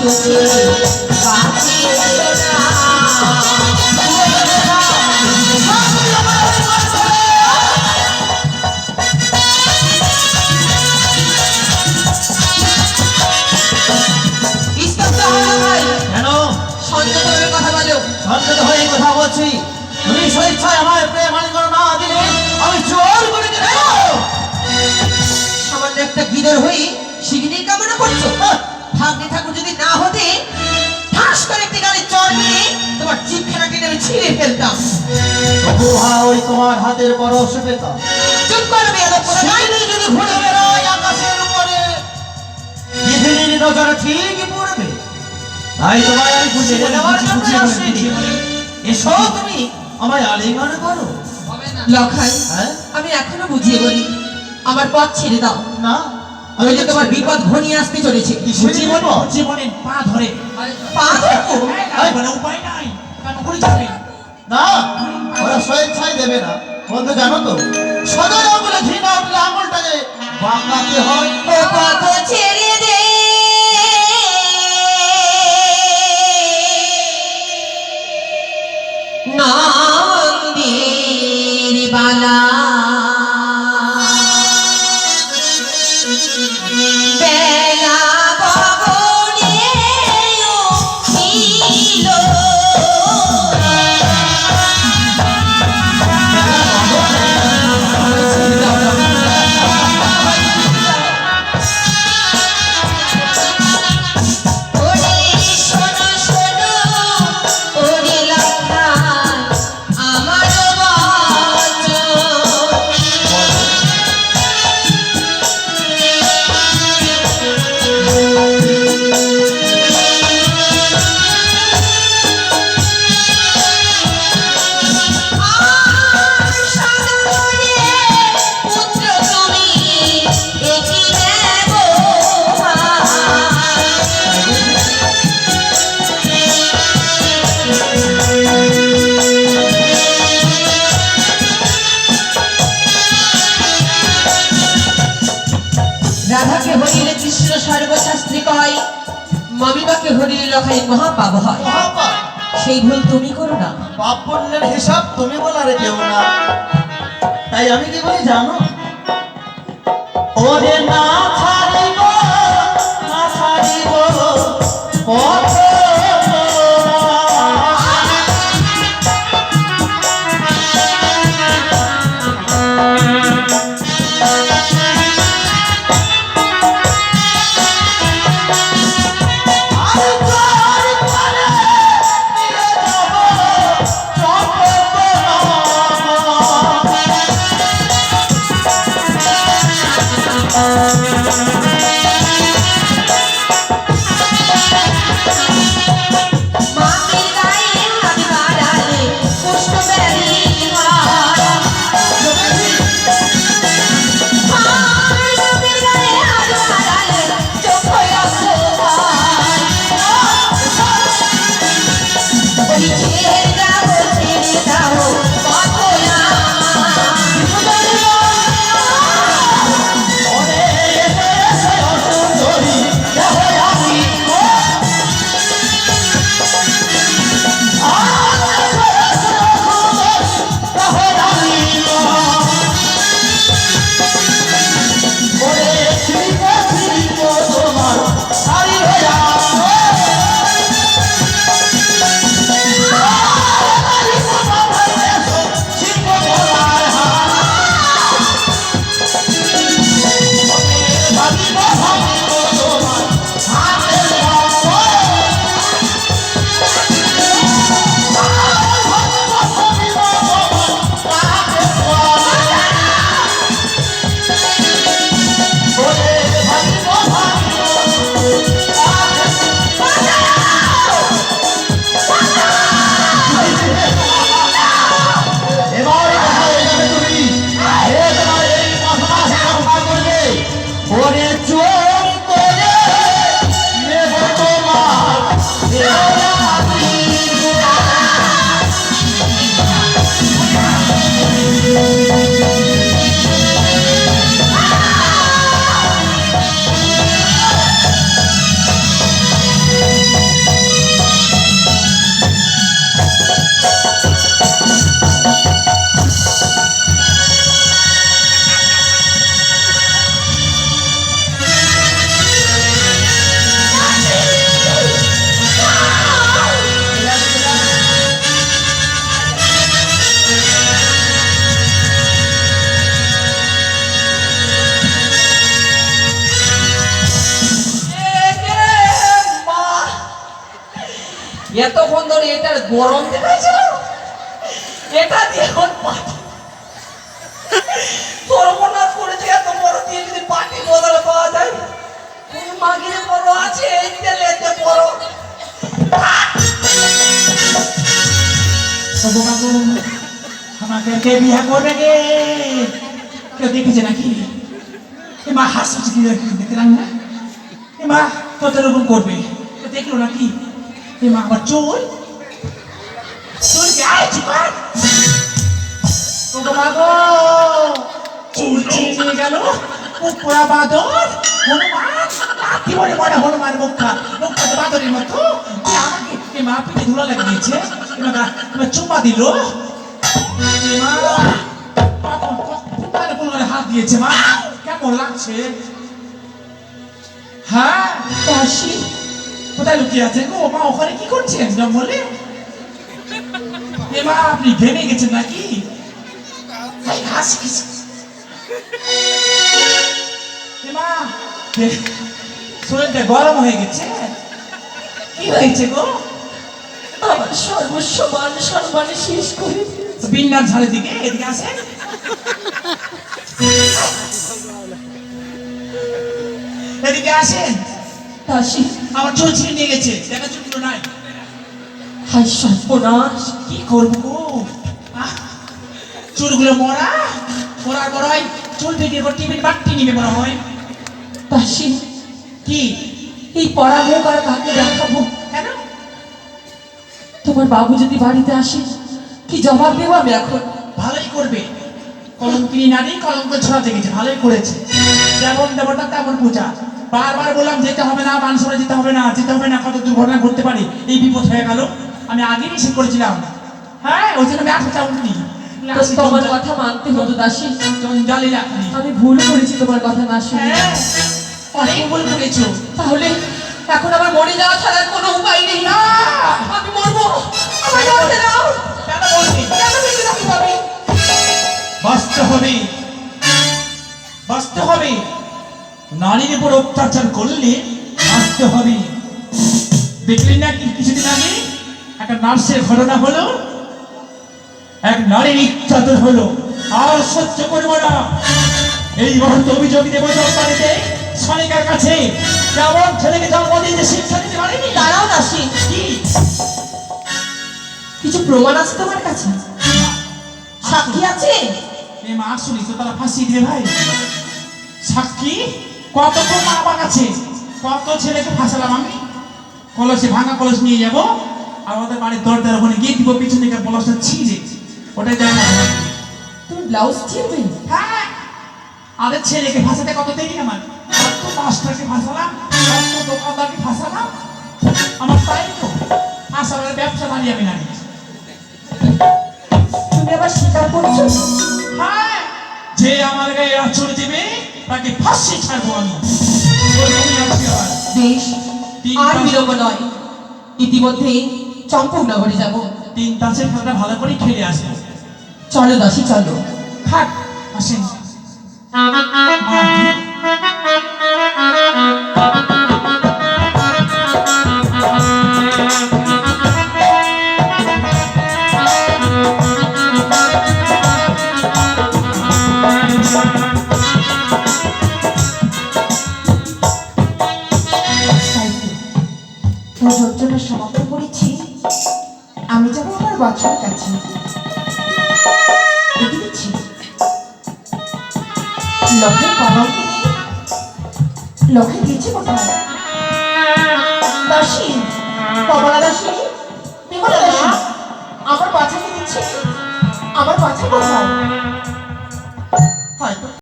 তুঝে বাঁচি সন্দেহ হয়ে কথা বলছি। তুমি স্বেচ্ছায় আমার প্রেম আলিঙ্গন না দিলে আমি জোর করে দেব। সামান্য একটা গিদর হয়ে শিগগিরই কামনা করছো? ভাগ্নে ঠাকুর যদি না হতে ঠাস করে একটি গালে চড় দিয়ে তোমার জিভখানা টেনে আমি ছিঁড়ে ফেলতাম। তবু ওই তোমার হাতের পরশ পেতাম। চুপ করবে যদি ঘুরে বেড়ায় আকাশের উপরে পৃথিবীর নজর ঠিকই পড়বে। তাই তোমায় আমি খুঁজে নেওয়ার জন্য আসছি। এসো তুমি আমায় আলিঙ্গন করো। লখাই, আমি এখনো বুঝিয়ে বলি, আমার পথ ছেড়ে দাও। না, আমি যে তোমার বিপদ ঘনিয়ে আসতে চলেছে। জীবনে পা ধরে পা ধরবো? উপায় নাই। না, ওরা স্বেচ্ছায় দেবে না। বন্ধু জানো তো, সদয় আঙুলে ঘৃণা উঠলে আঙুলটাকে বাঁকাতে হয়। ও পথ ছেড়ে দে নন্দির বালা বেলা গগনে উঠিল রাধাকে হরিলে কৃষ্ণ সর্বশাস্ত্রী কয়, মমিমাকে হরিলে লখাই মহাপাপ হয়। সেই ভুল তুমি করো না। পাপ পুণ্যের হিসাব তুমি বলার কেউ না। তাই আমি কি বলি জানো? ওরে না ছাড়িব না ছাড়িব পথ এতক্ষণ ধরে এটার গরম দেখাইছিল, এটা দিয়ে এখন পাটি সর্বনাশ করেছে। এত বড় দিয়ে যদি পাটি বদলে পাওয়া যায়, কোন মাগিরে বড় আছে এই তেলেতে বড়। ওগো মাগো, আমাকে কে বিয়ে করবে গে? কেউ দেখেছে নাকি? এ মা হাসছে কি দেখলাম না? এ মা কত রকম করবে, কেউ দেখলো নাকি? এ মা আবার চোর চোর গায়ে চুকার। ওগো মাগো, চুল ছিঁড়ে গেল, পুরা বাদর হনুমান, কি বলে মনে হনুমান মুখটা মুখটা বাদরের মতো। এ আমাকে এ মা পিঠে ধুলো লাগিয়েছে, এবার চুম্মা দিল। এ মা কোথায় কোন হাত দিয়েছে মা, কেমন লাগছে? হ্যাঁ দাসী, কোথায় লুকিয়ে আছে গো মা? ওখানে কি করছেন জঙ্গলে? এ মা আপনি ঘেমে গেছেন নাকি? এই হাসি কিসে? এ মা শরীরটা গরম হয়ে গেছে, কি হয়েছে গো? আমার সর্বস্ব মান সম্মানে শেষ করে দিয়েছে। বিন্যার ঝাড়ের দিকে এদিকে আসেন। এদিকে আসেন। দাসী, আমার চুল ছিঁড়ে নিয়ে গেছে, দেখা চুলগুলো নাই। হায় সর্বনাশ, কি করবো গো? আহ, চুলগুলো মরা মরার বড় হয়, চুল থেকে টিফিন বাট্টি নিবে মনে হয়। দাসী, কি এই পড়া মুখ আর কাকে দেখাবো? কেন? তোমার বাবু যদি বাড়িতে আসে, কি জবাব দেবো আমি এখন? ভালোই করবে, কলঙ্কিনী নারী কলঙ্ক ছড়াতে গেছে, ভালোই করেছে। যেমন দেবতা তেমন পূজা। বারবার বললাম যেতে হবে না, বানসরে যেতে হবে না, যেতে হবে না, কত দুর্ঘটনা ঘটতে পারে, এই বিপদ হয়ে গেল। আমি আগেই নিষেধ করেছিলাম। হ্যাঁ, ওই জন্য আমি আসতে চাউনি। তো তোমার কথা মানতে হতো দাসী। জঞ্জালি রাখনি। আমি ভুল করেছি তোমার কথা না শুনে। হ্যাঁ, অনেক ভুল করেছো। তাহলে এখন আমার মরে যাওয়া ছাড়ার কোনো উপায় নেই। না, আমি মরবো, আমায় মরতে দাও। কেন বলছি? কেন বেঁচে থাকতে হবে? বাঁচতে হবে, বাঁচতে হবে। নারীর উপর অত্যাচার করলে বাঁচতে হবে। দেখলেন না কি কিছুদিন আগে একটা নার্সের ঘটনা হলো, এক নারীর নির্যাতন হলো। আর সহ্য করবো না। এই মুহূর্তে অভিযোগ দেবো বাড়িতে সনিকার কাছে, কেমন ছেলেকে জন্ম দিতে শিক্ষা দিতে পারেনি। দাঁড়াও দাসী, কি কিছু প্রমাণ আছে তোমার কাছে? সাক্ষী আছে? এই মা শুনি তো তারা ফাঁসিয়ে দিবে ভাই। সাক্ষী কত প্রমাণ আমার কাছে, কত ছেলেকে ফাঁসালাম আমি। কলসে ভাঙা কলস নিয়ে যাব, আর ওদের বাড়ির দরজার ওখানে গিয়ে দিব, পিছন থেকে কলসটা ছিঁড়ে, ওটাই দেয় না। তুমি ব্লাউজ ছিঁড়বে? হ্যাঁ, আরে ছেলেকে ফাঁসাতে কত দেরি আমার, কত মাস্টারকে ফাঁসালাম, কত দোকানদারকে ফাঁসালাম। আমার তাই তো ফাঁসাবার ব্যবসা দাঁড়িয়ে আমি নাকি। তুমি আবার স্বীকার করছো? হ্যাঁ, যে আমার গায়ে আঁচড় দিবে তাকে ফাঁসি ছাড়বো আমি। ওর মনে আছে আর? বেশ, আর বিলম্ব নয়, ইতিমধ্যেই চম্পকনগরে যাব। 3 তাসের খেলাটা ভালো করে খেলে আসে। চলো দাসী, চলো। থাক, আসেন। যোজনা সমাপ্ত করেছি। আমি যাব আমার বাচ্চার কাছে। দেখে দিচ্ছি লক্ষের কলঙ্কে নেই, লক্ষে দিয়েছে কোথায়? দাসী, কমলা দাসী, বিমলা দাসী, আমার বাচ্চাকে দিচ্ছে, আমার বাচ্চা কোথায়? হয়তো